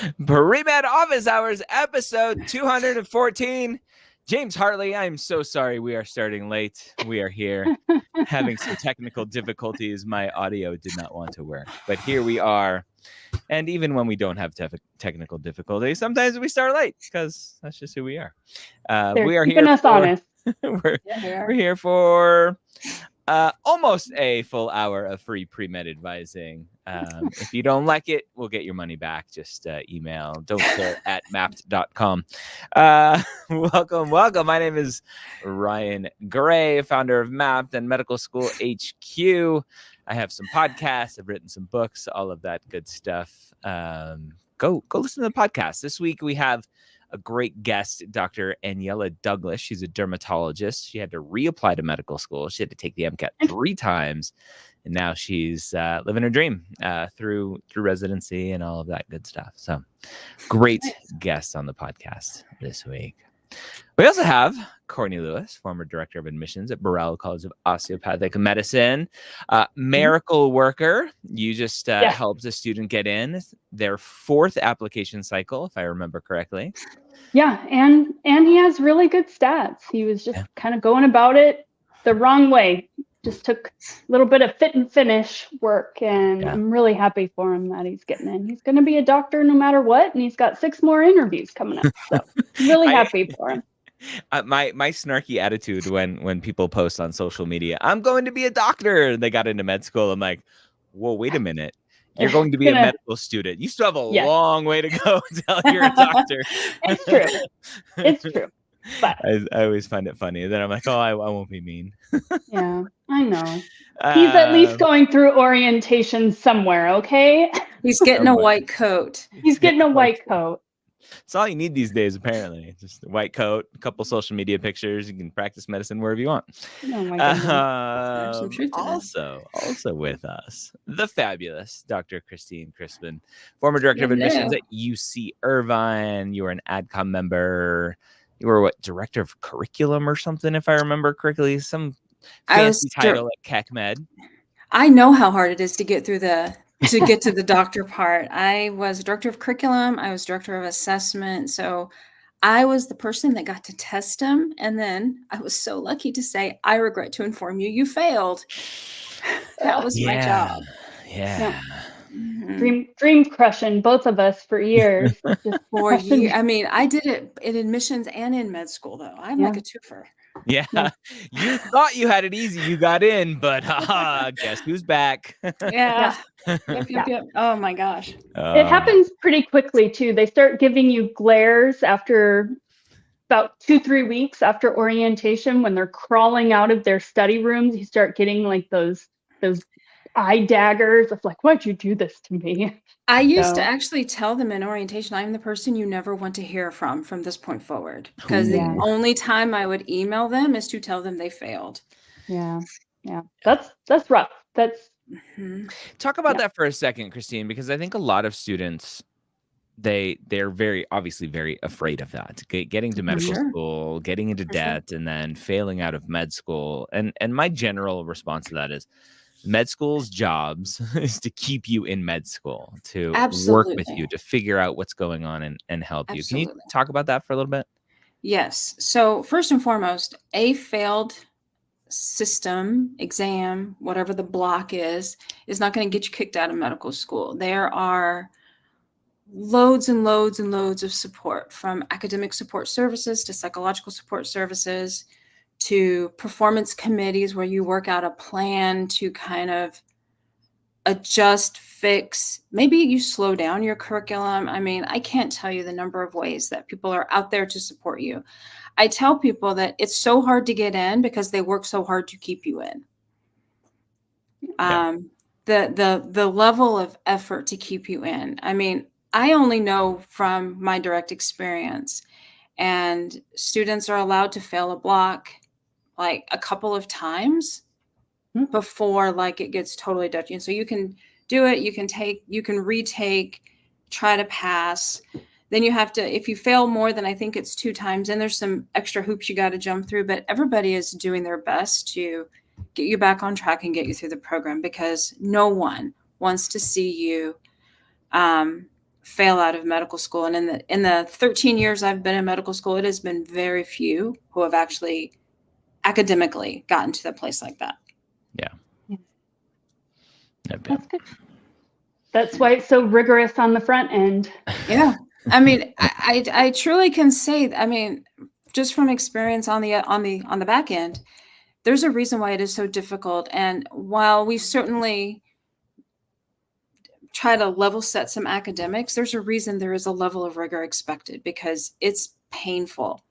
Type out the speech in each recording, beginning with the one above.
Premed Office Hours, episode 214. James Hartley, I'm so sorry we are starting late. We are here having some technical difficulties. My audio did not want to work, but here we are. And even when we don't have technical difficulties, sometimes we start late because that's just who we are. We are keeping here us honest. we're here for almost a full hour of free pre-med advising. If you don't like it, we'll get your money back. Just email don'tcare@mapped.com. Welcome. My name is Ryan Gray, founder of Mapped and Medical School HQ. I have some podcasts. I've written some books, all of that good stuff. Go listen to the podcast. This week we have a great guest, Dr. Aniela Douglas. She's a dermatologist. She had to reapply to medical school. She had to take the MCAT 3 times, and now she's living her dream through residency and all of that good stuff. So, great guest on the podcast this week. We also have Courtney Lewis, former director of admissions at Burrell College of Osteopathic Medicine, miracle worker. You just helped a student get in their 4th application cycle, if I remember correctly. Yeah, and he has really good stats. He was just kind of going about it the wrong way. Just took a little bit of fit and finish work, and I'm really happy for him that he's getting in. He's going to be a doctor no matter what, and he's got 6 more interviews coming up. So I'm really happy for him. My snarky attitude when people post on social media, I'm going to be a doctor, they got into med school. I'm like, whoa, wait a minute. You're going to be a medical student. You still have a long way to go until you're a doctor. It's true. But I always find it funny. Then I'm like, oh, I won't be mean. Yeah, I know. He's at least going through orientation somewhere, okay? He's getting a white coat. He's getting a white coat. It's all you need these days, apparently. Just a white coat, a couple social media pictures. You can practice medicine wherever you want. Oh my goodness. Also with us, the fabulous Dr. Christine Crispin, former director of admissions at UC Irvine. You were an AdCom member. You were director of curriculum or something, if I remember correctly. Some fancy title at CACMed. I know how hard it is to get through to get to the doctor part. I was director of curriculum. I was director of assessment. So I was the person that got to test them. And then I was so lucky to say, I regret to inform you, you failed. That was my job. Yeah. Dream crushing, both of us for years. Just 4 years. I mean, I did it in admissions and in med school, though. I'm like a twofer. Yeah. You thought you had it easy. You got in, but guess who's back? Yep. Oh my gosh. It happens pretty quickly too. They start giving you glares after about 2-3 weeks after orientation. When they're crawling out of their study rooms, you start getting like those eye daggers of like, why'd you do this to me? I used to actually tell them in orientation, I'm the person you never want to hear from this point forward. Because the only time I would email them is to tell them they failed. Yeah. That's rough. Talk about that for a second, Christine, because I think a lot of students, they're very obviously very afraid of that. Getting to medical school, getting into debt, and then failing out of med school. And my general response to that is, med school's jobs is to keep you in med school, to work with you, to figure out what's going on and help you. Can you talk about that for a little bit? Yes. So first and foremost, a failed system, exam, whatever the block is not going to get you kicked out of medical school. There are loads and loads and loads of support, from academic support services to psychological support services, to performance committees where you work out a plan to kind of adjust, fix, maybe you slow down your curriculum. I mean, I can't tell you the number of ways that people are out there to support you. I tell people that it's so hard to get in because they work so hard to keep you in. The level of effort to keep you in. I mean, I only know from my direct experience, and students are allowed to fail a block like a couple of times before like it gets totally dodgy. And so you can do it, you can retake, try to pass. Then you have to, if you fail more than I think it's 2 times, and there's some extra hoops you got to jump through, but everybody is doing their best to get you back on track and get you through the program, because no one wants to see you fail out of medical school. And in the 13 years I've been in medical school, it has been very few who have actually academically gotten to the place like that. Yeah. That's good. That's why it's so rigorous on the front end. Yeah. I mean, I truly can say, I mean, just from experience on the back end, there's a reason why it is so difficult. And while we certainly try to level set some academics, there's a reason there is a level of rigor expected, because it's painful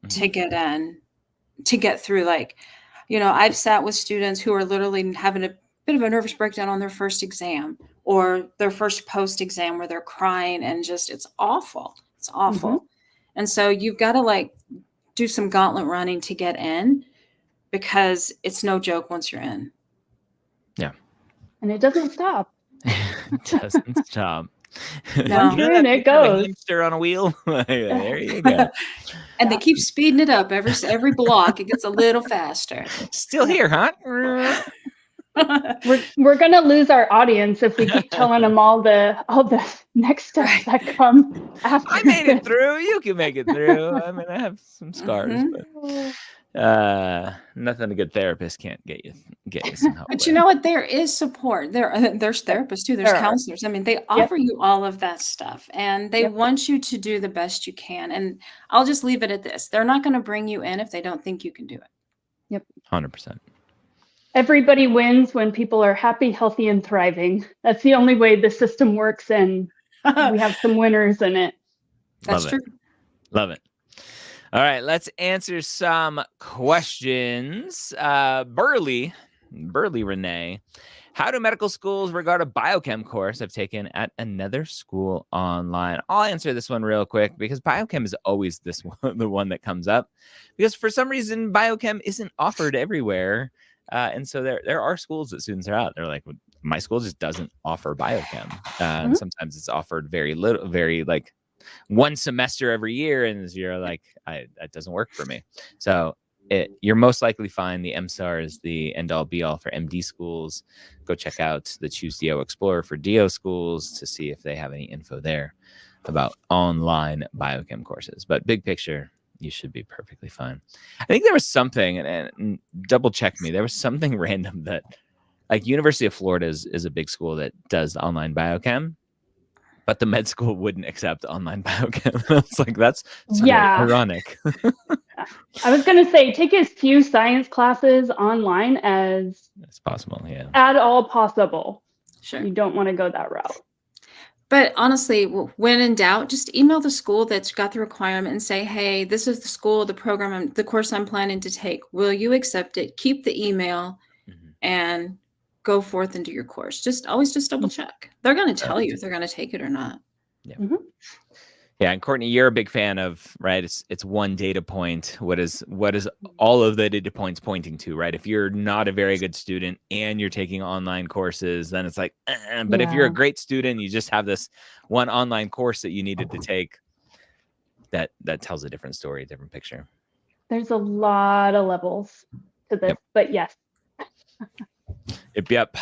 to get in, to get through. Like, you know, I've sat with students who are literally having a bit of a nervous breakdown on their first exam or their first post exam, where they're crying and just, it's awful. It's awful. And so you've got to like do some gauntlet running to get in, because it's no joke once you're in. Yeah. And it doesn't stop. It doesn't stop. No. Once you're in, it goes. Hamster on a wheel. There you go. And they keep speeding it up every block. It gets a little faster. Still here, huh? We're gonna lose our audience if we keep telling them all the next steps that come after. I made it through. You can make it through. I mean, I have some scars, but nothing a good therapist can't get you some help. But you know what? There is support. There's therapists too. There's counselors. I mean, they offer you all of that stuff, and they want you to do the best you can. And I'll just leave it at this: they're not going to bring you in if they don't think you can do it. Yep. 100%. Everybody wins when people are happy, healthy, and thriving. That's the only way the system works, and we have some winners in it. That's true. Love it. All right, let's answer some questions. Burley Renee, how do medical schools regard a biochem course I've taken at another school online? I'll answer this one real quick, because biochem is always the one that comes up, because for some reason biochem isn't offered everywhere. And so there are schools that students are at. They're like, my school just doesn't offer biochem. And sometimes it's offered very little, very like one semester every year. And you're like, that doesn't work for me. So you're most likely find the MSAR is the end all be all for MD schools. Go check out the Choose DO Explorer for DO schools to see if they have any info there about online biochem courses. But big picture, you should be perfectly fine. I think there was something, and double check me, there was something random that, like, University of Florida is a big school that does online biochem, but the med school wouldn't accept online biochem. I was like, that's ironic. I was going to say, take as few science classes online as possible. Yeah. At all possible. Sure. You don't want to go that route. But honestly, when in doubt, just email the school that's got the requirement and say, hey, this is the school, the program, the course I'm planning to take. Will you accept it? Keep the email and go forth and do your course. Always double check. They're going to tell you if they're going to take it or not. Yeah. Yeah. And Courtney, you're a big fan of, right? It's one data point. What is all of the data points pointing to, right? If you're not a very good student and you're taking online courses, then it's like, but if you're a great student, you just have this one online course that you needed to take, that tells a different story, a different picture. There's a lot of levels to this, but yes. Yep.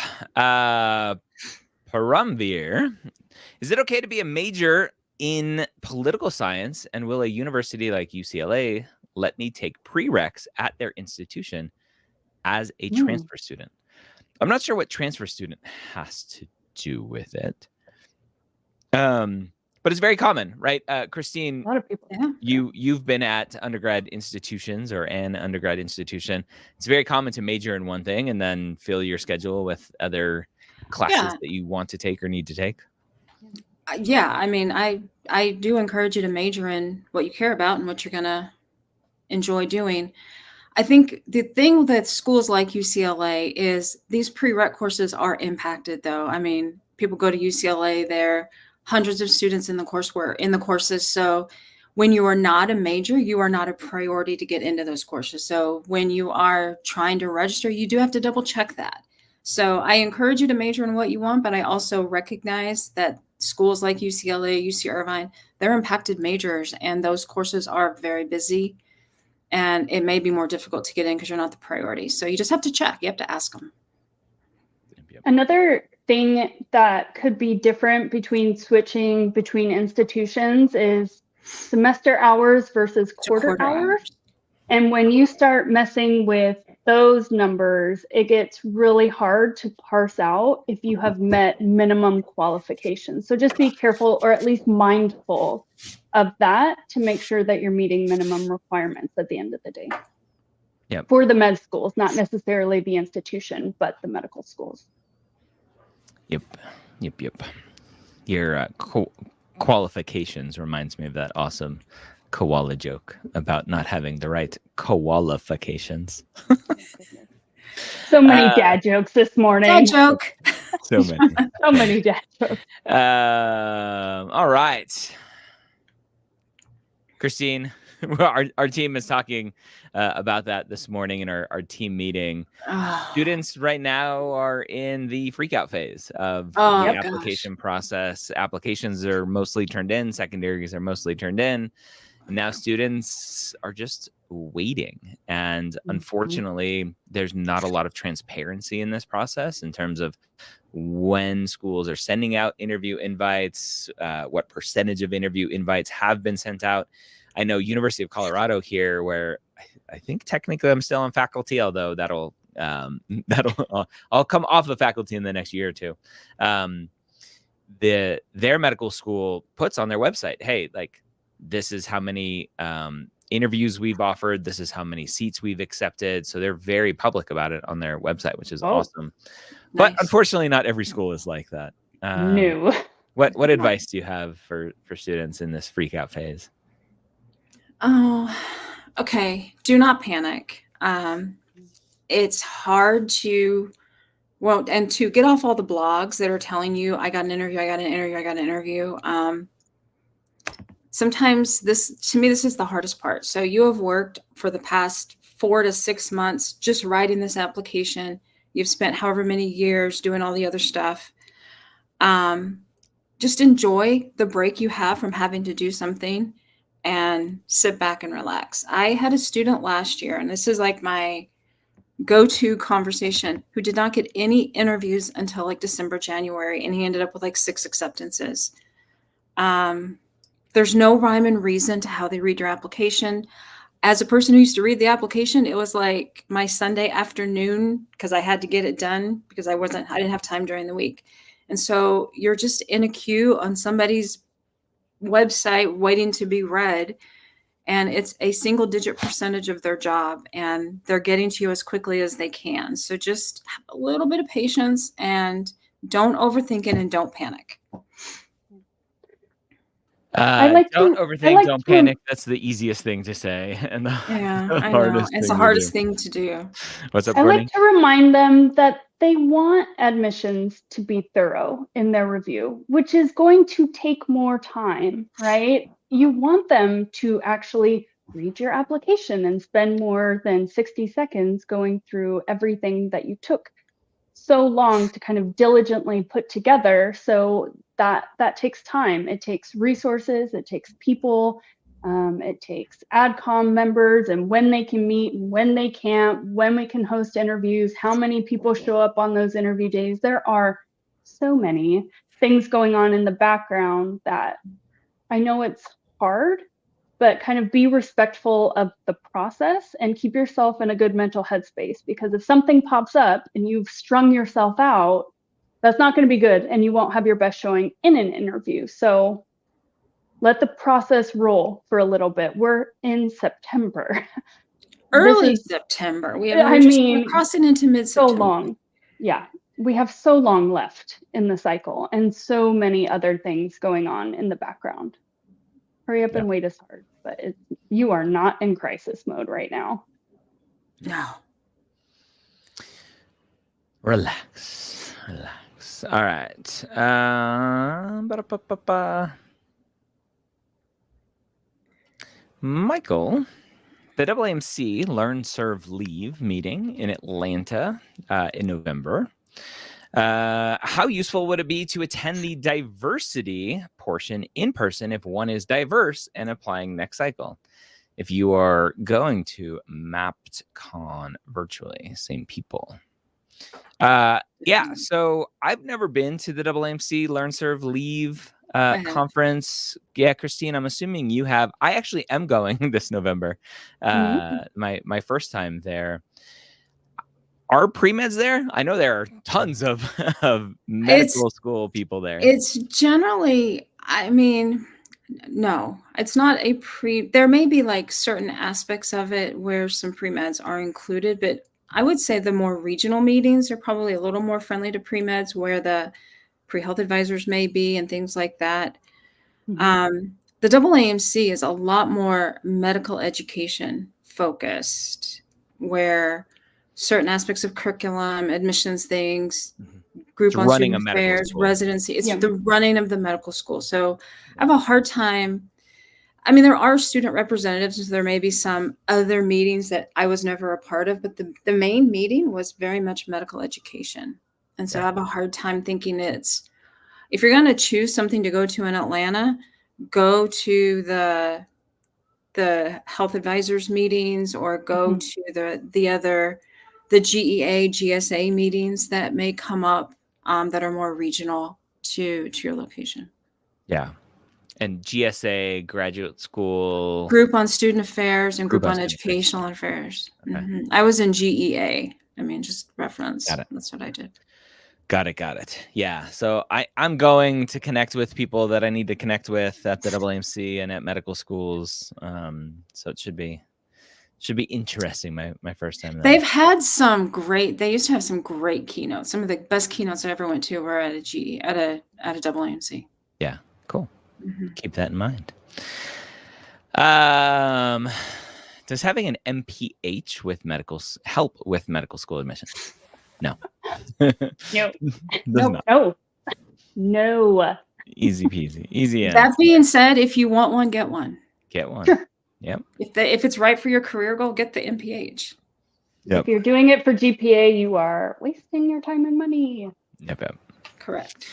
Paramveer, is it okay to be a major in political science, and will a university like UCLA let me take prereqs at their institution as a transfer student? I'm not sure what transfer student has to do with it. But it's very common, right? Christine, a lot of people. You've been at undergrad institutions or an undergrad institution. It's very common to major in one thing and then fill your schedule with other classes that you want to take or need to take. Yeah, I mean, I do encourage you to major in what you care about and what you're going to enjoy doing. I think the thing with schools like UCLA is these prereq courses are impacted, though. I mean, people go to UCLA, there are hundreds of students in the courses. So when you are not a major, you are not a priority to get into those courses. So when you are trying to register, you do have to double check that. So I encourage you to major in what you want, but I also recognize that schools like UCLA, UC Irvine, they're impacted majors, and those courses are very busy, and it may be more difficult to get in because you're not the priority. So you just have to check. You have to ask them. Another thing that could be different between switching between institutions is semester hours versus quarter hours. And when you start messing with those numbers, it gets really hard to parse out if you have met minimum qualifications. So just be careful, or at least mindful of that, to make sure that you're meeting minimum requirements at the end of the day. Yep. For the med schools, not necessarily the institution, but the medical schools. Yep. Your qualifications reminds me of that awesome koala joke about not having the right qualifications. So many dad jokes this morning. Dad joke. So many. So many dad jokes. All right. Christine, our team is talking about that this morning in our team meeting. Students right now are in the freakout phase of the application process. Applications are mostly turned in. Secondaries are mostly turned in. Now students are just waiting. And unfortunately, there's not a lot of transparency in this process in terms of when schools are sending out interview invites, what percentage of interview invites have been sent out. I know University of Colorado here, where I think technically I'm still on faculty, although that'll I'll come off the faculty in the next year or two. Their medical school puts on their website, hey, like, this is how many interviews we've offered. This is how many seats we've accepted. So they're very public about it on their website, which is awesome. Nice. But unfortunately, not every school is like that. No. What advice do you have for students in this freak out phase? Oh, okay. Do not panic. It's hard to, and to get off all the blogs that are telling you, I got an interview. Sometimes this is the hardest part. So you have worked for the past 4 to 6 months just writing this application. You've spent however many years doing all the other stuff. Just enjoy the break you have from having to do something and sit back and relax. I had a student last year, and this is like my go-to conversation, who did not get any interviews until like December, January, and he ended up with like 6 acceptances. There's no rhyme and reason to how they read your application. As a person who used to read the application, it was like my Sunday afternoon, because I had to get it done because I didn't have time during the week. And so you're just in a queue on somebody's website waiting to be read. And it's a single-digit percentage of their job, and they're getting to you as quickly as they can. So just have a little bit of patience and don't overthink it and don't panic. Don't overthink, don't panic. That's the easiest thing to say. And I know. It's the hardest thing to do. What's up, I Brittany? like to remind them that they want admissions to be thorough in their review, which is going to take more time, right? You want them to actually read your application and spend more than 60 seconds going through everything that you took so long to kind of diligently put together. So that takes time. It takes resources, it takes people, it takes AdCom members, and when they can meet and when they can't, when we can host interviews, how many people show up on those interview days. There are so many things going on in the background that I know it's hard, but kind of be respectful of the process and keep yourself in a good mental headspace, because if something pops up and you've strung yourself out, that's not going to be good, and you won't have your best showing in an interview. So let the process roll for a little bit. We're in September. Early September. We're crossing into mid-September. So long. Yeah. We have so long left in the cycle, and so many other things going on in the background. Hurry up and wait is hard, but you are not in crisis mode right now. No. Relax. All right. Michael, the AAMC Learn, Serve, Leave meeting in Atlanta in November. How useful would it be to attend the diversity portion in person if one is diverse and applying next cycle? If you are going to MappedCon virtually, same people. Yeah, so I've never been to the AAMC Learn, Serve, Leave conference. Yeah, Christine, I'm assuming you have. I actually am going this November. My first time there. Are pre-meds there? I know there are tons of medical school people there. It's generally, I mean, no, it's not a there may be like certain aspects of it where some pre-meds are included, but I would say the more regional meetings are probably a little more friendly to pre-meds, where the pre-health advisors may be and things like that. The AAMC is a lot more medical education focused, where certain aspects of curriculum, admissions things, group on student affairs, residency, it's the running of the medical school. So I have a hard time. I mean, there are student representatives, so there may be some other meetings that I was never a part of, but the main meeting was very much medical education. And so I have a hard time thinking if you're going to choose something to go to in Atlanta, go to the health advisors meetings, or go to the GEA, GSA meetings that may come up that are more regional to your location. Yeah. And GSA, graduate school. Group on student affairs and group on educational affairs. Okay. I was in GEA. I mean, just reference. Got it. That's what I did. Got it. Yeah. So I'm going to connect with people that I need to connect with at the AAMC and at medical schools. So it should be interesting. My first time there. They used to have some great keynotes. Some of the best keynotes I ever went to were at a AAMC. Yeah. Cool. Keep that in mind. Does having an MPH with help with medical school admission? No. No. Easy peasy. Easy. That being said, if you want one, get one. Get one. Yep. If it's right for your career goal, get the MPH. Yep. If you're doing it for GPA, you are wasting your time and money. Yep. Correct.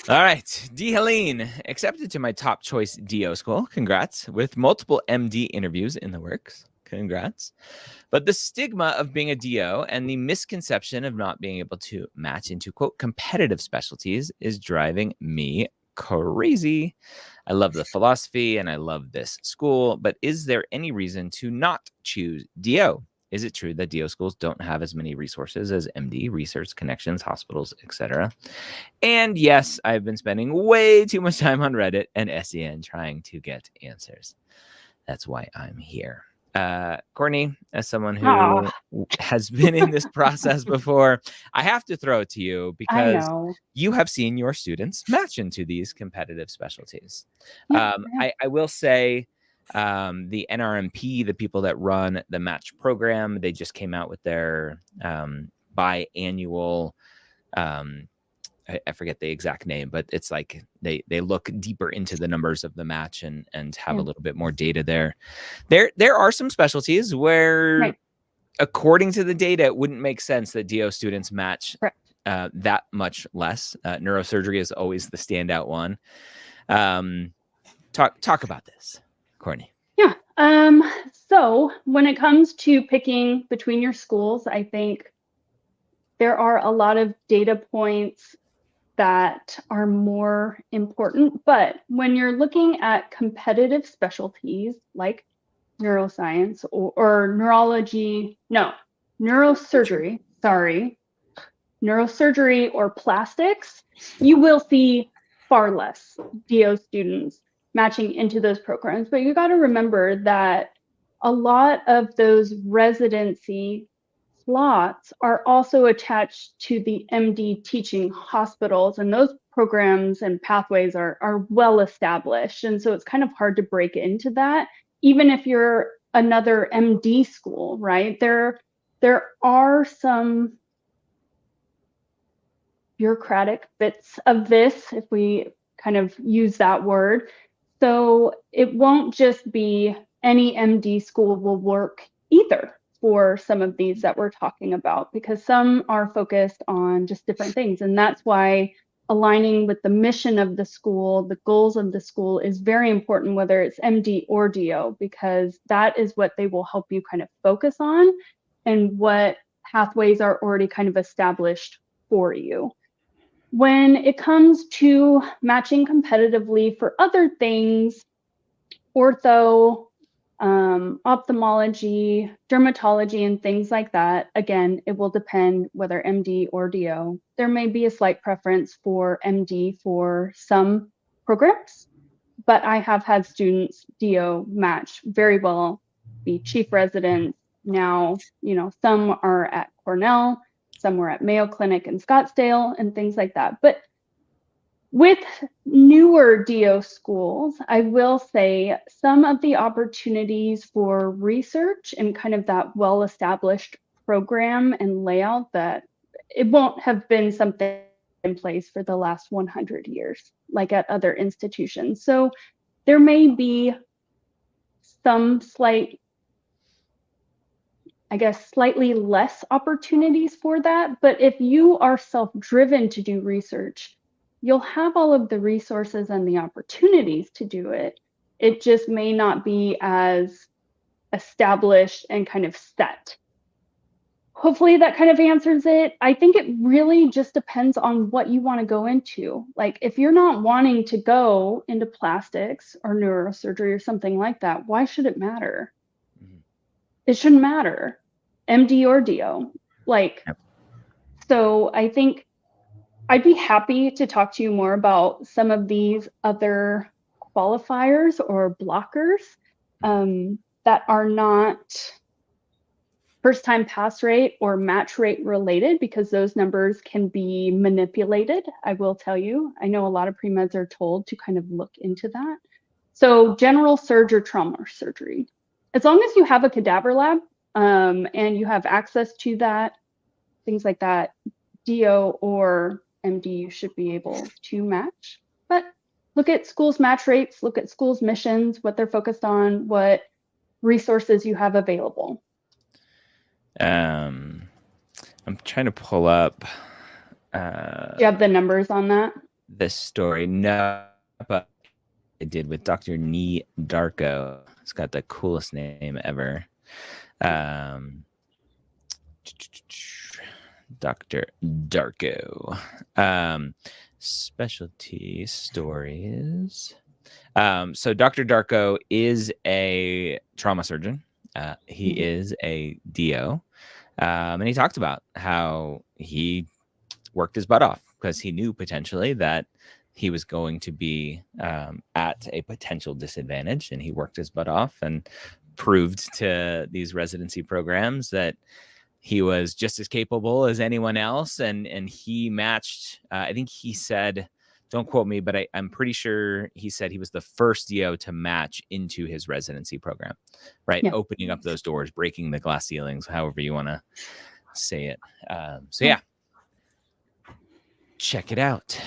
All right. D. Helene, accepted to my top choice DO school. Congrats. With multiple MD interviews in the works. Congrats. But the stigma of being a DO and the misconception of not being able to match into, quote, competitive specialties is driving me crazy. I love the philosophy and I love this school, but is there any reason to not choose DO? Is it true that DO schools don't have as many resources as MD, research connections, hospitals, etc.? And yes, I've been spending way too much time on Reddit and SEN trying to get answers. That's why I'm here. Courtney, as someone who has been in this process before, I have to throw it to you because you have seen your students match into these competitive specialties. I will say the NRMP, the people that run the match program, they just came out with their biannual I forget the exact name, but it's like they look deeper into the numbers of the match and have a little bit more data there. There are some specialties where, according to the data, it wouldn't make sense that DO students match that much less. Neurosurgery is always the standout one. Talk about this, Courtney. Yeah. So when it comes to picking between your schools, I think there are a lot of data points that are more important. But when you're looking at competitive specialties like neuroscience or neurosurgery, or plastics, you will see far less DO students matching into those programs. But you got to remember that a lot of those residency slots are also attached to the MD teaching hospitals, and those programs and pathways are well established. And so it's kind of hard to break into that, even if you're another MD school, right? There are some bureaucratic bits of this, if we kind of use that word. So it won't just be any MD school will work either for some of these that we're talking about, because some are focused on just different things. And that's why aligning with the mission of the school, the goals of the school is very important, whether it's MD or DO, because that is what they will help you kind of focus on and what pathways are already kind of established for you. When it comes to matching competitively for other things, ortho, ophthalmology, dermatology, and things like that, again, it will depend whether MD or DO. There may be a slight preference for MD for some programs, but I have had students DO match very well, be chief residents. Now, some are at Cornell, some were at Mayo Clinic in Scottsdale, and things like that. But with newer DO schools, I will say some of the opportunities for research and kind of that well-established program and layout, that it won't have been something in place for the last 100 years, like at other institutions. So there may be some slightly less opportunities for that. But if you are self-driven to do research, you'll have all of the resources and the opportunities to do it. It just may not be as established and kind of set. Hopefully that kind of answers it. I think it really just depends on what you want to go into. Like, if you're not wanting to go into plastics or neurosurgery or something like that, why should it matter? Mm-hmm. It shouldn't matter, MD or DO. So I think I'd be happy to talk to you more about some of these other qualifiers or blockers that are not first-time pass rate or match rate related, because those numbers can be manipulated. I will tell you, I know a lot of pre-meds are told to kind of look into that. So general surge or trauma surgery, as long as you have a cadaver lab and you have access to that, things like that, DO or MD, you should be able to match. But look at schools' match rates, look at schools' missions, what they're focused on, what resources you have available. I'm trying to pull up. Do you have the numbers on that? This story, no, but I did with Dr. Nee Darko. It's got the coolest name ever. Dr. Darko. Specialty stories. So Dr. Darko is a trauma surgeon. He is a DO. And he talked about how he worked his butt off because he knew potentially that he was going to be at a potential disadvantage, and he worked his butt off and proved to these residency programs that he was just as capable as anyone else. And he matched, I think he said, don't quote me, but I'm pretty sure he said he was the first DO to match into his residency program, right? Yeah. Opening up those doors, breaking the glass ceilings, however you want to say it. So yeah, check it out.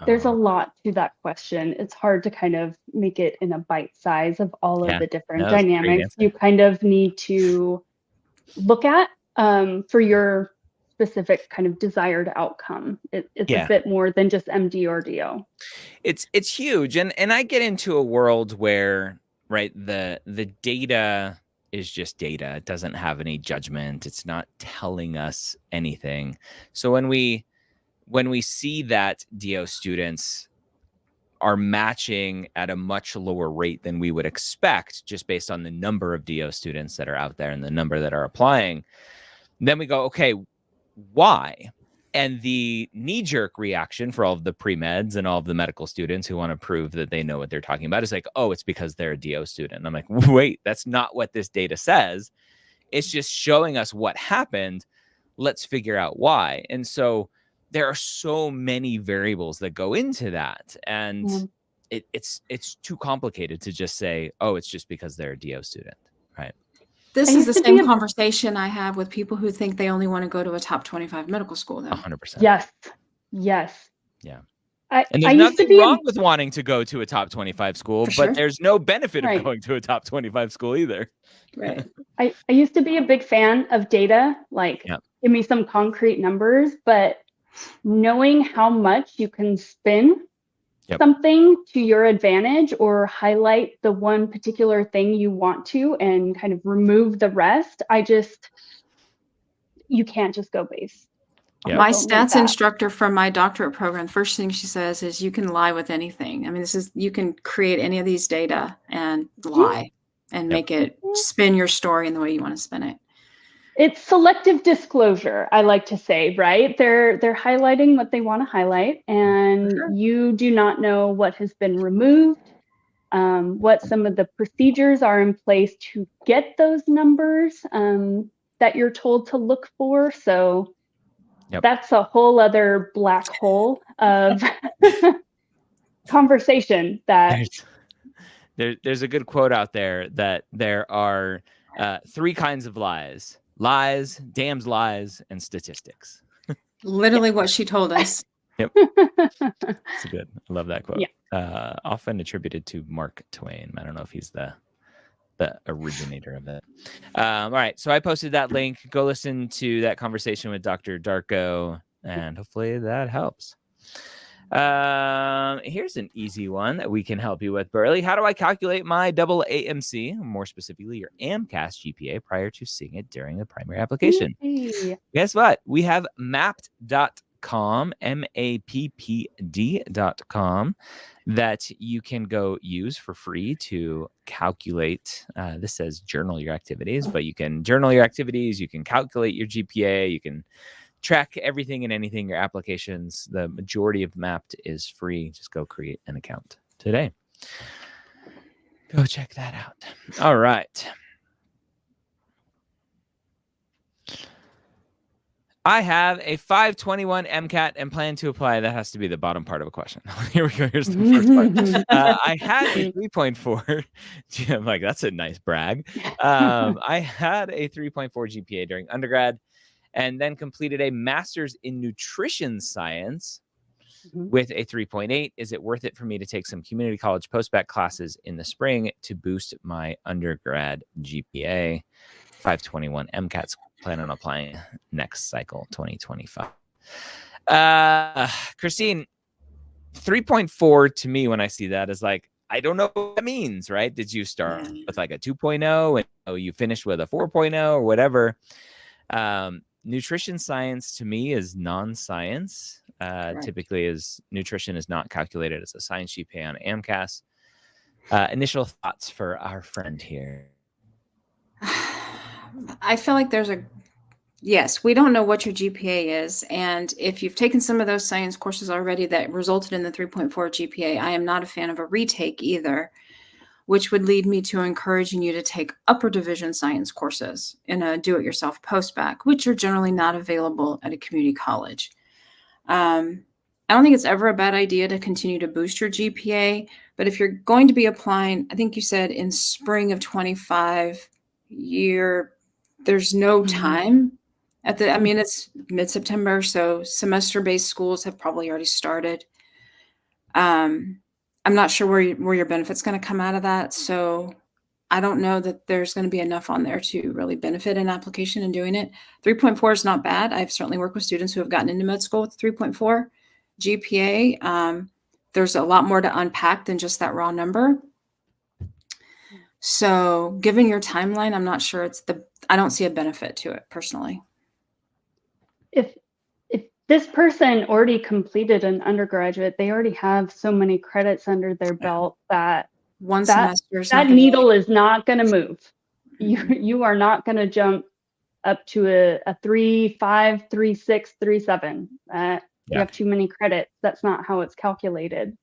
There's a lot to that question. It's hard to kind of make it in a bite size of all of the different dynamics you kind of need to look at for your specific kind of desired outcome. It's a bit more than just MD or DO. It's huge. And I get into a world where, right, the data is just data. It doesn't have any judgment. It's not telling us anything. So when we see that DO students are matching at a much lower rate than we would expect, just based on the number of DO students that are out there and the number that are applying, then we go, okay, why? And the knee-jerk reaction for all of the pre-meds and all of the medical students who want to prove that they know what they're talking about is like, oh, it's because they're a DO student. And I'm like, wait, that's not what this data says. It's just showing us what happened. Let's figure out why. And so there are so many variables that go into that. And it's too complicated to just say, oh, it's just because they're a DO student, right? This is the same conversation I have with people who think they only want to go to a top 25 medical school, though. 100%. Yes. Yeah. And there's nothing wrong with wanting to go to a top 25 school, but there's no benefit of going to a top 25 school either. Right. I used to be a big fan of data, like give me some concrete numbers, but knowing how much you can spin something to your advantage or highlight the one particular thing you want to and kind of remove the rest. You can't just go base. My stats instructor from my doctorate program, first thing she says is you can lie with anything. I mean, you can create any of these data and lie and make it spin your story in the way you want to spin it. It's selective disclosure, I like to say, right? They're highlighting what they want to highlight, and you do not know what has been removed, what some of the procedures are in place to get those numbers that you're told to look for. So that's a whole other black hole of conversation that there's a good quote out there that there are 3 kinds of lies: lies, damned lies, and statistics. Literally what she told us. Yep. It's good. I love that quote. Often attributed to Mark Twain. I don't know if he's the originator of it. All right. So I posted that link. Go listen to that conversation with Dr. Darko, and hopefully that helps. Here's an easy one that we can help you with, Burley. How do I calculate my double AMC, more specifically your AMCAS GPA, prior to seeing it during the primary application? Guess what? We have mappd.com, mappd.com, that you can go use for free to calculate. This says journal your activities, but you can journal your activities. You can calculate your GPA. You can track everything and anything, your applications. The majority of Mappd is free. Just go create an account today. Go check that out. All right. I have a 521 MCAT and plan to apply. That has to be the bottom part of a question. Here we go. Here's the first part. I had a 3.4. I'm like, that's a nice brag. I had a 3.4 GPA during undergrad, and then completed a master's in nutrition science with a 3.8. Is it worth it for me to take some community college post-bac classes in the spring to boost my undergrad GPA? 521 MCATs, plan on applying next cycle, 2025. Christine, 3.4 to me, when I see that, is like, I don't know what that means, right? Did you start with like a 2.0 and you finished with a 4.0 or whatever? Nutrition science to me is non-science. Typically, nutrition is not calculated as a science GPA on AMCAS. Initial thoughts for our friend here. I feel like yes, we don't know what your GPA is. And if you've taken some of those science courses already that resulted in the 3.4 GPA, I am not a fan of a retake either, which would lead me to encouraging you to take upper division science courses in a do-it-yourself post-bac, which are generally not available at a community college. I don't think it's ever a bad idea to continue to boost your GPA, but if you're going to be applying, I think you said in spring of 25, there's no time it's mid-September, so semester-based schools have probably already started. I'm not sure where your benefit's going to come out of that. So I don't know that there's going to be enough on there to really benefit an application in doing it. 3.4 is not bad. I've certainly worked with students who have gotten into med school with 3.4 GPA. There's a lot more to unpack than just that raw number. So given your timeline, I'm not sure I don't see a benefit to it personally. If this person already completed an undergraduate, they already have so many credits under their belt that that needle is not going to move. You are not going to jump up to a 3.5, 3.6, 3.7. You have too many credits. That's not how it's calculated.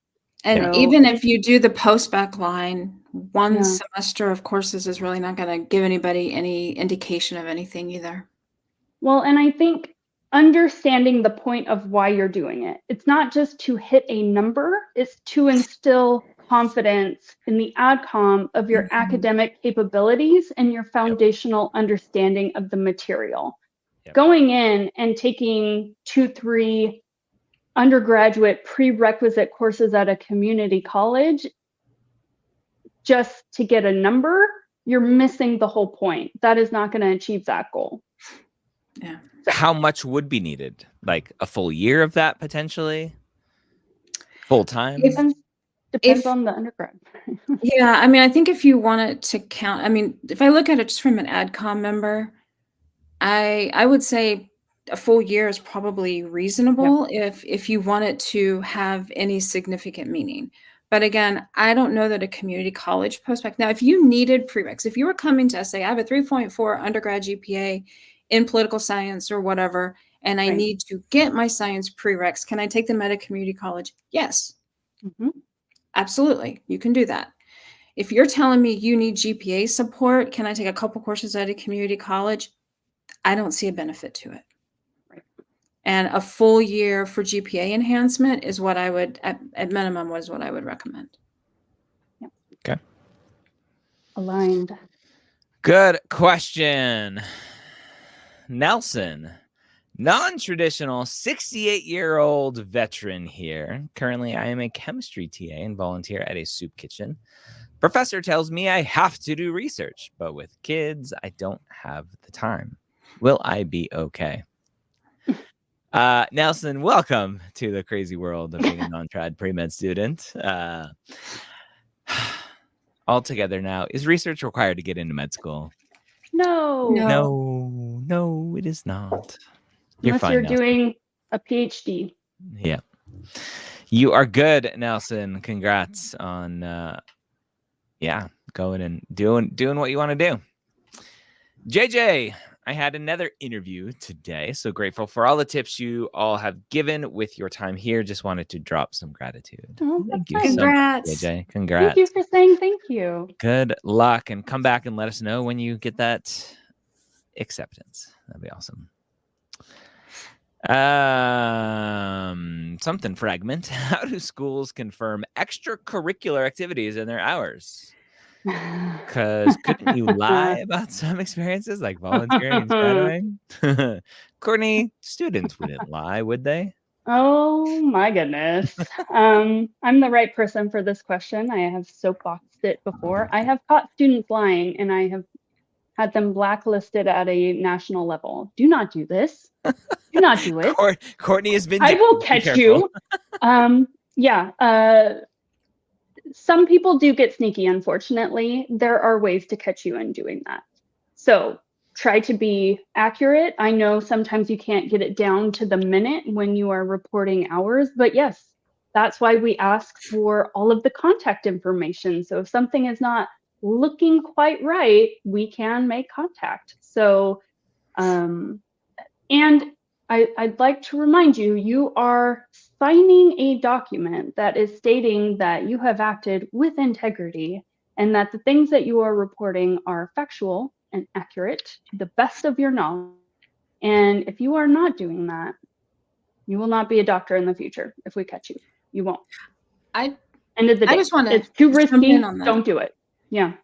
And even if you do the post-bac line, one semester of courses is really not going to give anybody any indication of anything either. Well, and I think understanding the point of why you're doing it. It's not just to hit a number, it's to instill confidence in the outcome of your academic capabilities and your foundational understanding of the material. Going in and taking 2-3 undergraduate prerequisite courses at a community college just to get a number, you're missing the whole point. That is not going to achieve that goal. Yeah. How much would be needed? Like a full year of that potentially? Full time? Depends on the undergrad. Yeah, I mean, I think if you want it to count, I mean, if I look at it just from an AdCom member, I would say a full year is probably reasonable if you want it to have any significant meaning. But again, I don't know that a community college postbac. Now, if you needed prereqs, if you were coming to say, I have a 3.4 undergrad GPA in political science or whatever, and I need to get my science prereqs, can I take them at a community college? Yes. Mm-hmm. Absolutely. You can do that. If you're telling me you need GPA support, can I take a couple courses at a community college? I don't see a benefit to it. Right. And a full year for GPA enhancement is what I would, at minimum, was what I would recommend. Yep. Okay. Aligned. Good question. Nelson, non-traditional 68-year-old veteran here. Currently, I am a chemistry TA and volunteer at a soup kitchen. Professor tells me I have to do research, but with kids, I don't have the time. Will I be okay? Nelson, welcome to the crazy world of being a non-trad pre-med student. All together now, is research required to get into med school? No, it is not. Unless fine, you're Nelson. doing a PhD. Yeah. You are good, Nelson. Congrats on going and doing what you want to do. JJ, I had another interview today, so grateful for all the tips you all have given with your time here. Just wanted to drop some gratitude. Oh, Thank you nice. so much, JJ. Congrats. Thank you for saying thank you. Good luck, and come back and let us know when you get that acceptance. That'd be awesome. Something fragment. How do schools confirm extracurricular activities in their hours? Because couldn't you lie about some experiences like volunteering and shadowing? Courtney, students wouldn't lie, would they? Oh my goodness. I'm the right person for this question. I have soapboxed it before. I have caught students lying and I have had them blacklisted at a national level. Do not do this. Do not do it. Courtney has been. I will catch you. Some people do get sneaky, unfortunately. There are ways to catch you in doing that. So try to be accurate. I know sometimes you can't get it down to the minute when you are reporting hours, but yes, that's why we ask for all of the contact information. So if something is not looking quite right, we can make contact. So, and I'd like to remind you, you are signing a document that is stating that you have acted with integrity and that the things that you are reporting are factual and accurate to the best of your knowledge. And if you are not doing that, you will not be a doctor in the future. If we catch you, you won't. End of the day, just want to. It's too risky. Don't do it. Yeah.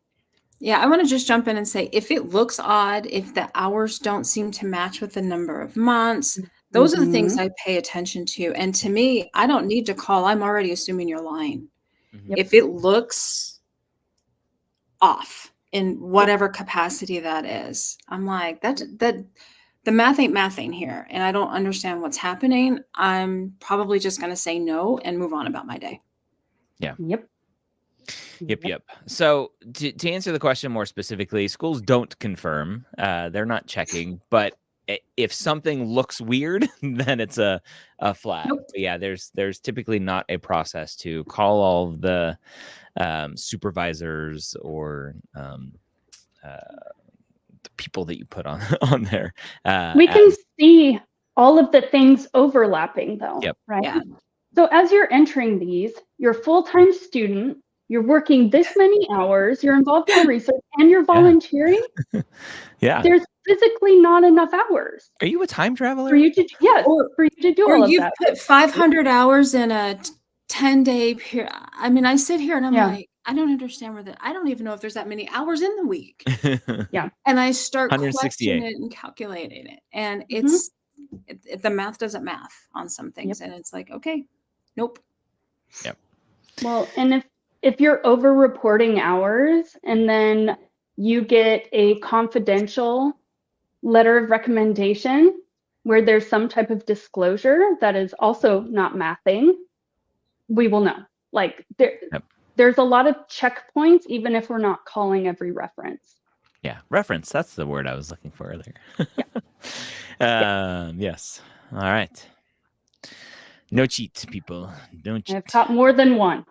Yeah, I want to just jump in and say, if it looks odd, if the hours don't seem to match with the number of months, those are the things I pay attention to. And to me, I don't need to call. I'm already assuming you're lying. Yep. If it looks off in whatever capacity that is, I'm like, that the math ain't mathing here. And I don't understand what's happening. I'm probably just going to say no and move on about my day. Yeah. Yep. So to answer the question more specifically, schools don't confirm. They're not checking, but if something looks weird, then it's a flag. Nope. But yeah, there's typically not a process to call all of the supervisors or the people that you put on there. We can see all of the things overlapping though, right? Yeah. So as you're entering these, you're a full-time student, you're working this many hours, you're involved in research, and you're volunteering. Yeah. There's physically not enough hours. Are you a time traveler? For you to do all of that. Or you put 500 hours in a 10-day period. I mean, I sit here and I'm like, I don't understand I don't even know if there's that many hours in the week. Yeah. And I start questioning it and calculating it. And it's the math doesn't math on some things. And it's like, okay, nope. Yep. Well, and if you're over reporting hours and then you get a confidential letter of recommendation where there's some type of disclosure that is also not mathing, we will know. Like Yep. there's a lot of checkpoints, even if we're not calling every reference. Yeah, reference. That's the word I was looking for earlier. Yes. All right. No cheats, people. Don't cheat. I've caught more than one.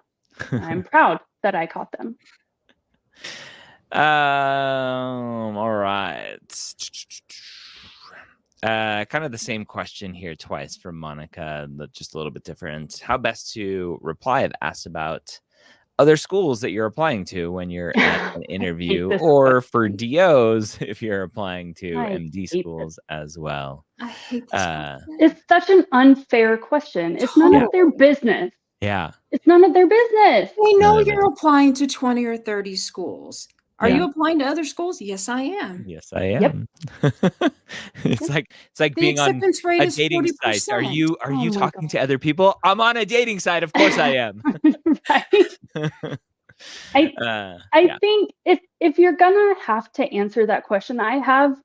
I'm proud that I caught them. All right. Kind of the same question here twice from Monica, but just a little bit different. How best to reply if asked about other schools that you're applying to when you're at an interview, or for DOs if you're applying to MD schools as well? I hate this question. It's such an unfair question. It's none of their business. Yeah. It's none of their business. We know you're applying to 20 or 30 schools. Are you applying to other schools? Yes, I am. Yes, I am. It's like The being on acceptance rate a is dating 40%. site. Are you my talking God. to other people? I'm on a dating site. Of course I am. Right? I think if you're gonna have to answer that question, I have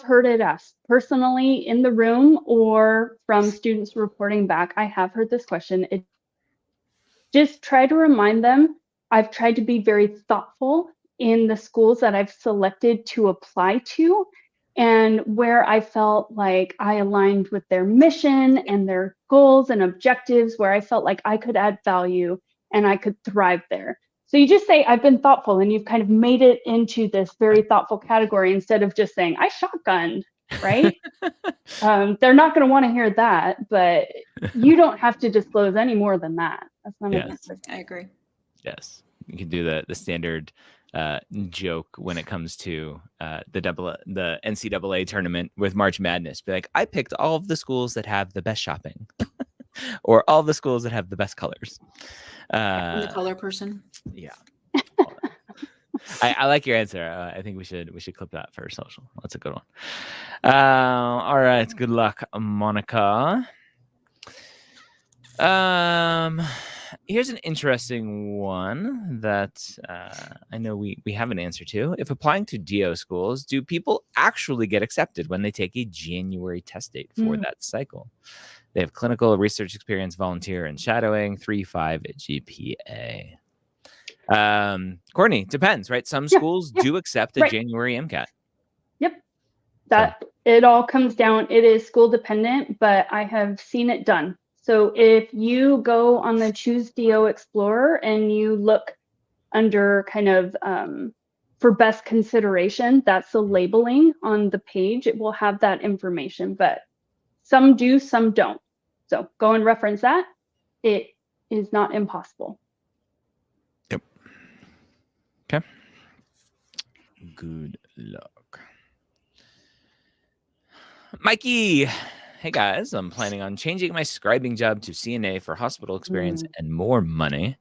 heard it asked personally in the room or from students reporting back. I have heard this question. Just try to remind them. I've tried to be very thoughtful in the schools that I've selected to apply to, and where I felt like I aligned with their mission and their goals and objectives, where I felt like I could add value and I could thrive there. So you just say, I've been thoughtful, and you've kind of made it into this very thoughtful category instead of just saying, I shotgunned, right? They're not going to want to hear that, but you don't have to disclose any more than that. That's none of Yes. it. I agree. Yes. You can do the standard joke when it comes to the NCAA tournament with March Madness. Be like, I picked all of the schools that have the best shopping, or all the schools that have the best colors. I'm the color person. Yeah. I like your answer. I think we should clip that for social. That's a good one. All right. Good luck, Monica. Here's an interesting one that I know we have an answer to. If applying to DO schools, do people actually get accepted when they take a January test date for that cycle? They have clinical research experience, volunteer, and shadowing, 3.5 GPA. Courtney, depends, right? Some schools do accept a January MCAT. Yep. It all comes down. It is school dependent, but I have seen it done. So if you go on the Choose DO Explorer and you look under kind of for best consideration, that's the labeling on the page. It will have that information, but some do, some don't. So go and reference that. It is not impossible. Yep. Okay. Good luck. Mikey. Hey guys, I'm planning on changing my scribing job to CNA for hospital experience and more money.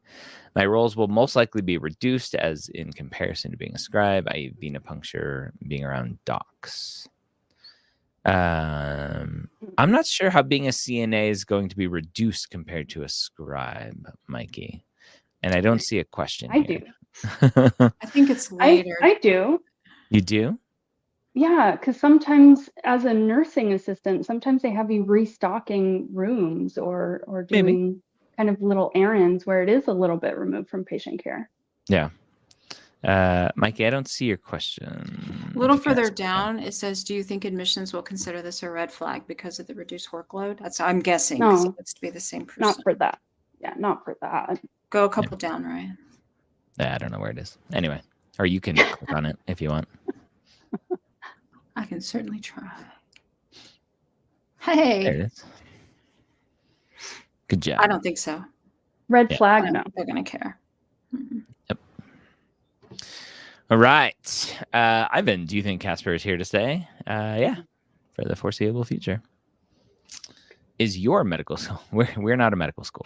My roles will most likely be reduced as in comparison to being a scribe, i.e. venipuncture, being around docs. I'm not sure how being a CNA is going to be reduced compared to a scribe, Mikey. And I don't see a question I here. do. I think it's later. I do. You do? Yeah, because sometimes as a nursing assistant, sometimes they have you restocking rooms or doing kind of little errands where it is a little bit removed from patient care. Yeah. Mikey, I don't see your question. A little further down, it says, do you think admissions will consider this a red flag because of the reduced workload? I'm guessing. No, it has to be the same person. Not for that. Yeah, not for that. Go a couple down, Ryan. I don't know where it is. Anyway, or you can click on it if you want. I can certainly try. Hey. There it is. Good job. I don't think so. Red flag, no. They're going to care. Yep. All right. Ivan, do you think Casper is here to stay? Yeah, for the foreseeable future. Is your medical school? We're not a medical school.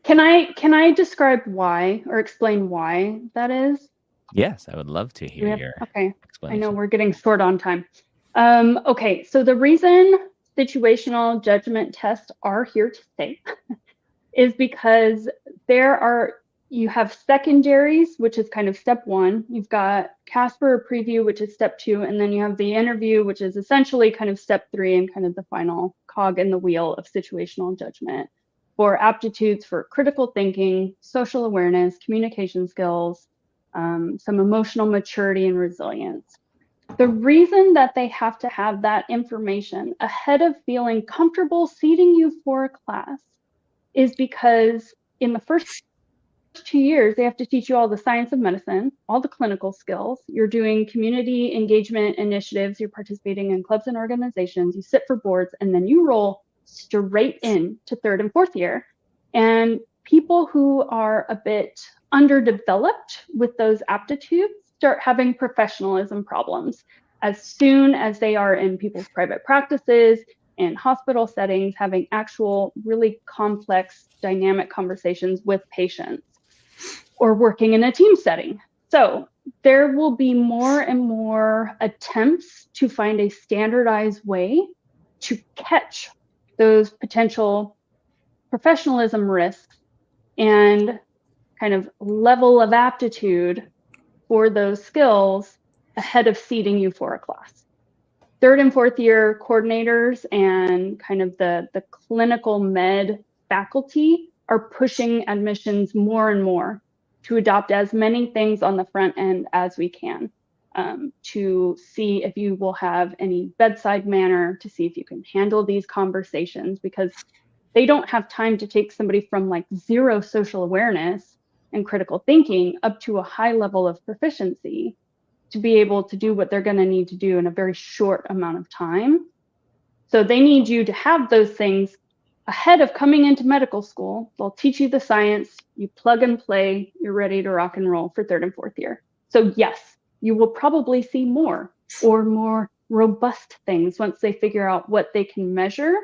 Can I describe why or explain why that is? Yes, I would love to hear your explanation. I know we're getting short on time. Okay, so the reason situational judgment tests are here to stay is because you have secondaries, which is kind of step one. You've got Casper preview, which is step two, and then you have the interview, which is essentially kind of step three and kind of the final cog in the wheel of situational judgment. for aptitudes for critical thinking, social awareness, communication skills, some emotional maturity and resilience. The reason that they have to have that information ahead of feeling comfortable seating you for a class is because in the first 2 years, they have to teach you all the science of medicine, all the clinical skills. You're doing community engagement initiatives. You're participating in clubs and organizations. You sit for boards, and then you roll straight in to 3rd and 4th year. And people who are a bit underdeveloped with those aptitudes start having professionalism problems as soon as they are in people's private practices and hospital settings, having actual really complex dynamic conversations with patients, or working in a team setting. So there will be more and more attempts to find a standardized way to catch those potential professionalism risks and kind of level of aptitude for those skills ahead of seating you for a class. 3rd and 4th year coordinators and kind of the clinical med faculty are pushing admissions more and more to adopt as many things on the front end as we can, to see if you will have any bedside manner, to see if you can handle these conversations, because they don't have time to take somebody from like 0 social awareness and critical thinking up to a high level of proficiency to be able to do what they're going to need to do in a very short amount of time. So they need you to have those things ahead of coming into medical school. They'll teach you the science, you plug and play, you're ready to rock and roll for 3rd and 4th year. So yes, you will probably see more or more robust things once they figure out what they can measure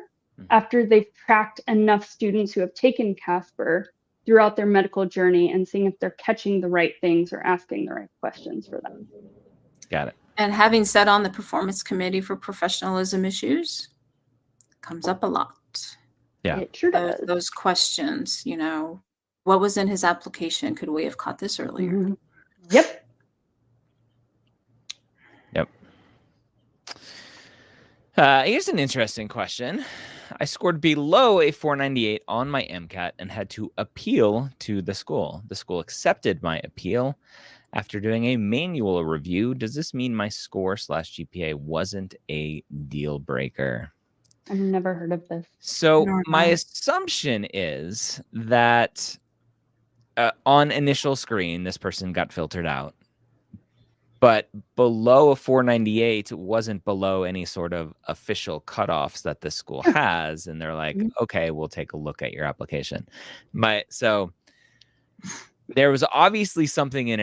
after they've tracked enough students who have taken Casper throughout their medical journey and seeing if they're catching the right things or asking the right questions for them. Got it. And having sat on the performance committee for professionalism issues, comes up a lot. Yeah. It sure does. Those questions, you know, what was in his application? Could we have caught this earlier? Mm-hmm. Yep. Here's an interesting question. I scored below a 498 on my MCAT and had to appeal to the school. The school accepted my appeal after doing a manual review. Does this mean my score / GPA wasn't a deal breaker? I've never heard of this. So my assumption is that on initial screen, this person got filtered out. But below a 498 wasn't below any sort of official cutoffs that the school has. And they're like, okay, we'll take a look at your application. So there was obviously something in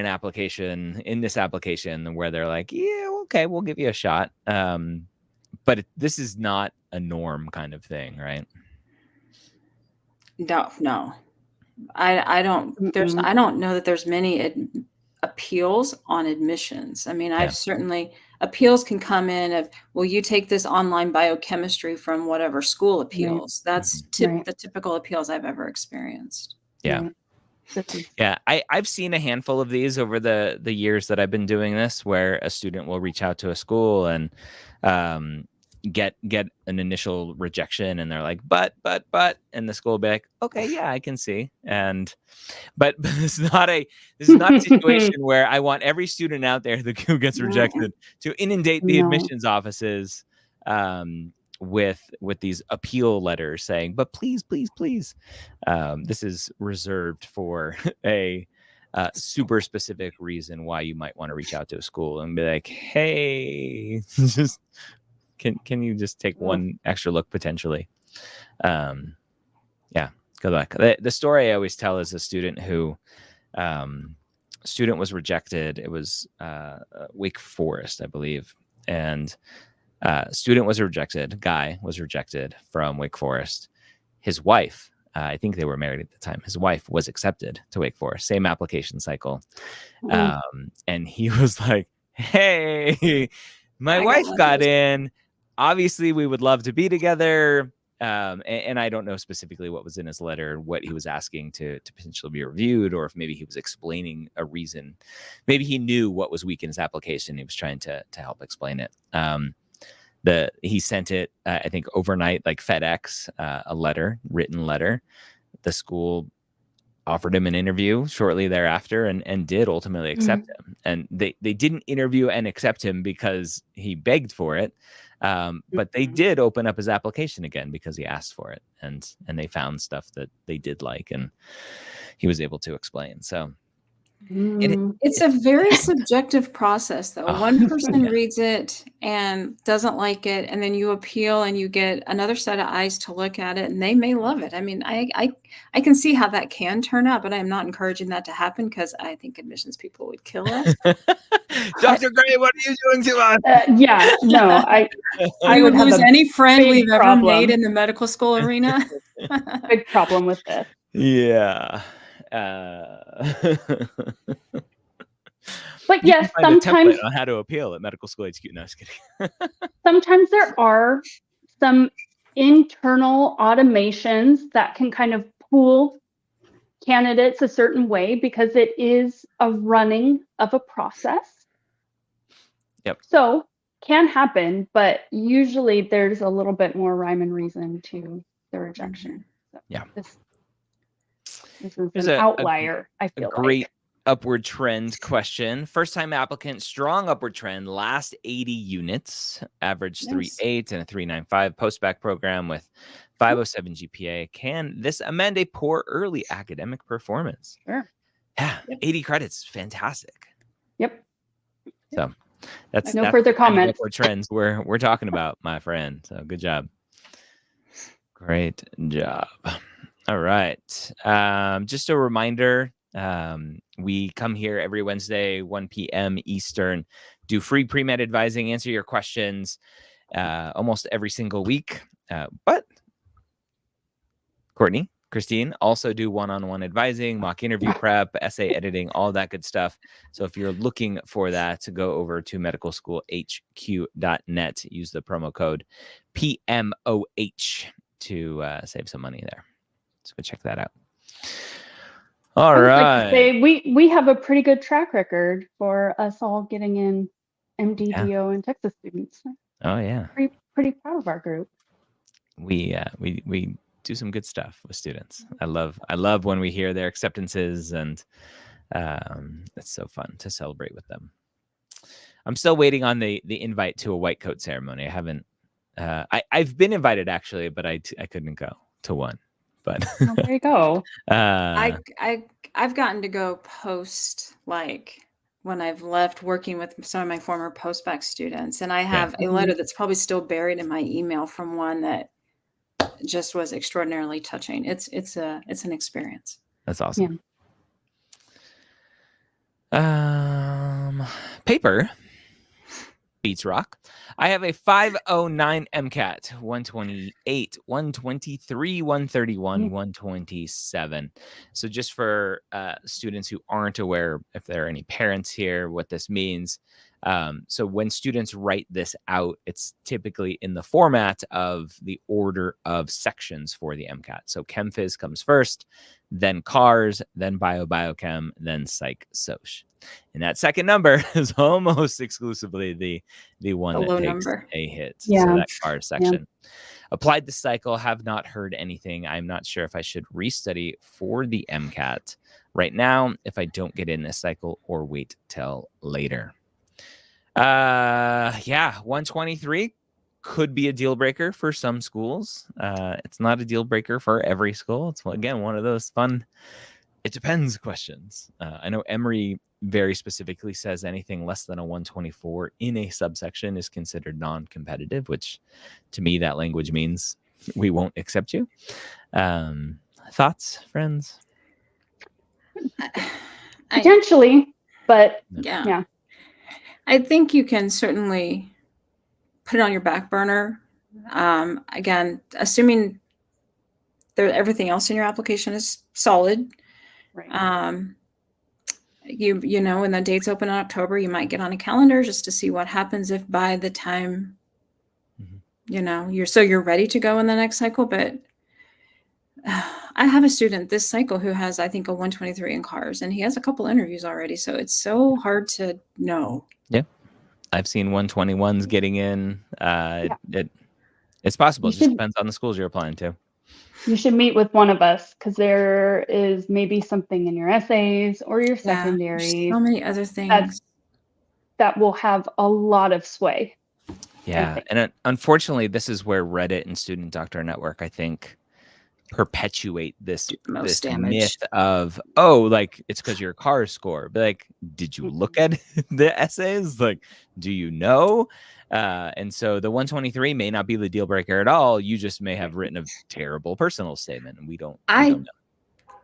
this application where they're like, yeah, okay, we'll give you a shot. But this is not a norm kind of thing, right? No. I don't know that there's many appeals on admissions. I mean, I've certainly, appeals can come in of, will you take this online biochemistry from whatever school appeals? Right. That's the typical appeals I've ever experienced. Yeah. Yeah. I've seen a handful of these over the years that I've been doing this, where a student will reach out to a school and get an initial rejection, and they're like, but, and the school will be like, okay, yeah, I can see. But this is not a situation where I want every student out there who gets rejected to inundate the admissions offices with these appeal letters saying, but please. This is reserved for a super specific reason why you might want to reach out to a school and be like, hey, just can you just take one extra look potentially? Yeah, good luck. The story I always tell is a student who was rejected. It was Wake Forest, I believe. And student was rejected. Guy was rejected from Wake Forest. His wife, I think they were married at the time. His wife was accepted to Wake Forest, same application cycle. And he was like, hey, my wife got in. Obviously, we would love to be together. And I don't know specifically what was in his letter, what he was asking to potentially be reviewed, or if maybe he was explaining a reason. Maybe he knew what was weak in his application. He was trying to help explain it. He sent it, I think, overnight, like FedEx, a written letter. the school offered him an interview shortly thereafter and did ultimately accept him. And they didn't interview and accept him because he begged for it. But they did open up his application again because he asked for it, and they found stuff that they did like, and he was able to explain. So it's a very subjective process, though. One person reads it and doesn't like it, and then you appeal and you get another set of eyes to look at it, and they may love it. I mean, I can see how that can turn out, but I'm not encouraging that to happen because I think admissions people would kill us. Dr. Gray, what are you doing to us? Yeah, no, I would lose any friend we've ever problem. made in the medical school arena. Big problem with this. Yeah. But yes, sometimes on how to appeal at medical school HQ. No, I was kidding. Sometimes there are some internal automations that can kind of pool candidates a certain way because it is a running of a process. Yep. So can happen, but usually there's a little bit more rhyme and reason to the rejection. So yeah. This is an outlier, I feel like. Great upward trend question. First-time applicant, strong upward trend, last 80 units, average 3.8 and a 3.95 post-bac program with 507 GPA. Can this amend a poor early academic performance? Sure. Yeah, 80 credits, fantastic. Yep. So that's no further comments. Upward trends we're talking about, my friend. So good job. Great job. All right. Just a reminder, we come here every Wednesday, 1 p.m. Eastern, do free pre-med advising, answer your questions almost every single week. But Courtney, Christine also do one-on-one advising, mock interview prep, essay editing, all that good stuff. So if you're looking for that, go over to medicalschoolhq.net. Use the promo code PMOH to save some money there. So go check that out. All right. Like to say, we have a pretty good track record for us all getting in MDDO and Texas students. Oh yeah. Pretty proud of our group. We do some good stuff with students. I love when we hear their acceptances, and it's so fun to celebrate with them. I'm still waiting on the invite to a white coat ceremony. I haven't. I've been invited actually, but I couldn't go to one. But oh, there you go. I've gotten to go post, like when I've left working with some of my former post-bac students, and I have a letter that's probably still buried in my email from one that just was extraordinarily touching. It's an experience. That's awesome. Yeah. Paper beats rock. I have a 509 MCAT, 128, 123, 131, 127. So just for students who aren't aware, if there are any parents here, what this means. So when students write this out, it's typically in the format of the order of sections for the MCAT. So Chem Phys comes first, then Cars, then Biochem, then Psych Soc. And that second number is almost exclusively the one that takes number. A hit. Yeah. So that Cars section. Yeah. Applied the cycle, have not heard anything. I'm not sure if I should restudy for the MCAT right now if I don't get in this cycle or wait till later. 123 could be a deal breaker for some schools. It's not a deal breaker for every school. It's again one of those fun it depends questions. I know Emory very specifically says anything less than a 124 in a subsection is considered non-competitive, which to me that language means we won't accept you. Thoughts, friends? Potentially, but yeah. I think you can certainly put it on your back burner. Again, assuming everything else in your application is solid. Right. You know, when the dates open in October, you might get on a calendar just to see what happens if by the time, you know, you're ready to go in the next cycle. But I have a student this cycle who has, I think, a 123 in Cars, and he has a couple interviews already. So it's so hard to know. Yeah. I've seen 121s getting in. It's possible. It just depends on the schools you're applying to. You should meet with one of us because there is maybe something in your essays or your Yeah, there's secondaries so many other things. that will have a lot of sway. Yeah. And unfortunately, this is where Reddit and Student Doctor Network, I think, perpetuate this Do the most this damage. myth of, oh, like it's because your car score. But like, did you look at the essays? Like, do you know? And so the 123 may not be the deal breaker at all. You just may have written a terrible personal statement, and we don't know.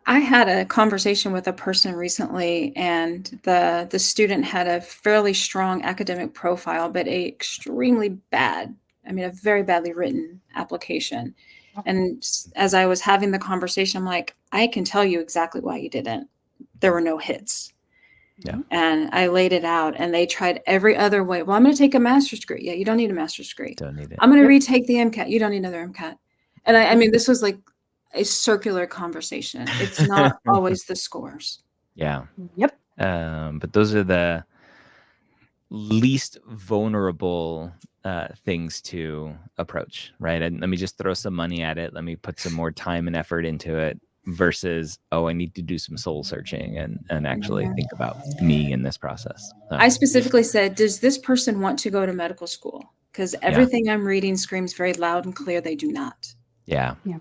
I had a conversation with a person recently, and the student had a fairly strong academic profile, but a very badly written application. And as I was having the conversation, I'm like, I can tell you exactly why you didn't. There were no hits. Yeah. And I laid it out, and they tried every other way. Well, I'm going to take a master's degree. Yeah, you don't need a master's degree. Don't need it. I'm going to retake the MCAT. You don't need another MCAT. And I mean, this was like a circular conversation. It's not always the scores. Yeah. Yep. But those are the least vulnerable things to approach, right? And let me just throw some money at it. Let me put some more time and effort into it versus, oh, I need to do some soul searching and actually think about me in this process. So, I specifically said, does this person want to go to medical school? Because everything I'm reading screams very loud and clear they do not. Yeah. Yeah.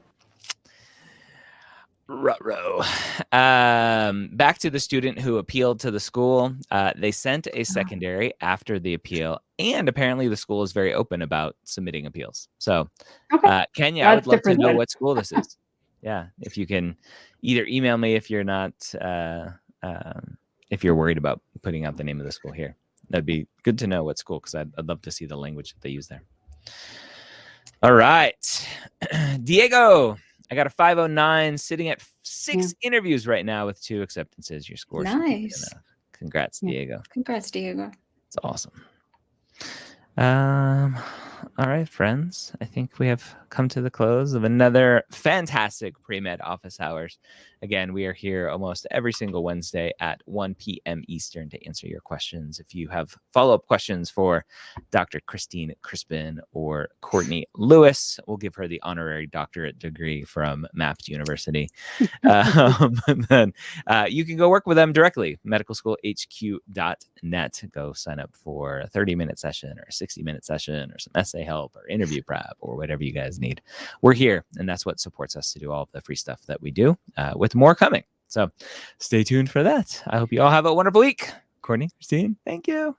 Ruh-roh. Back to the student who appealed to the school. They sent a secondary after the appeal, and apparently the school is very open about submitting appeals. So, Kenya, I would love to know what school this is. Yeah, if you can either email me if you're not, if you're worried about putting out the name of the school here. That'd be good to know what school, because I'd love to see the language that they use there. All right, Diego. I got a 509, sitting at 6 interviews right now with 2 acceptances. Your score should be good enough. Congrats, Diego. Congrats, Diego. It's awesome. All right, friends. I think we have come to the close of another fantastic Premed office hours. Again, we are here almost every single Wednesday at 1 p.m. Eastern to answer your questions. If you have follow-up questions for Dr. Christine Crispin or Courtney Lewis, we'll give her the honorary doctorate degree from MAPT University. Then you can go work with them directly, medicalschoolhq.net. Go sign up for a 30-minute session or a 60-minute session or some essay help or interview prep or whatever you guys need. We're here, and that's what supports us to do all of the free stuff that we do, with more coming. So stay tuned for that. I hope you all have a wonderful week. Courtney, Christine, thank you.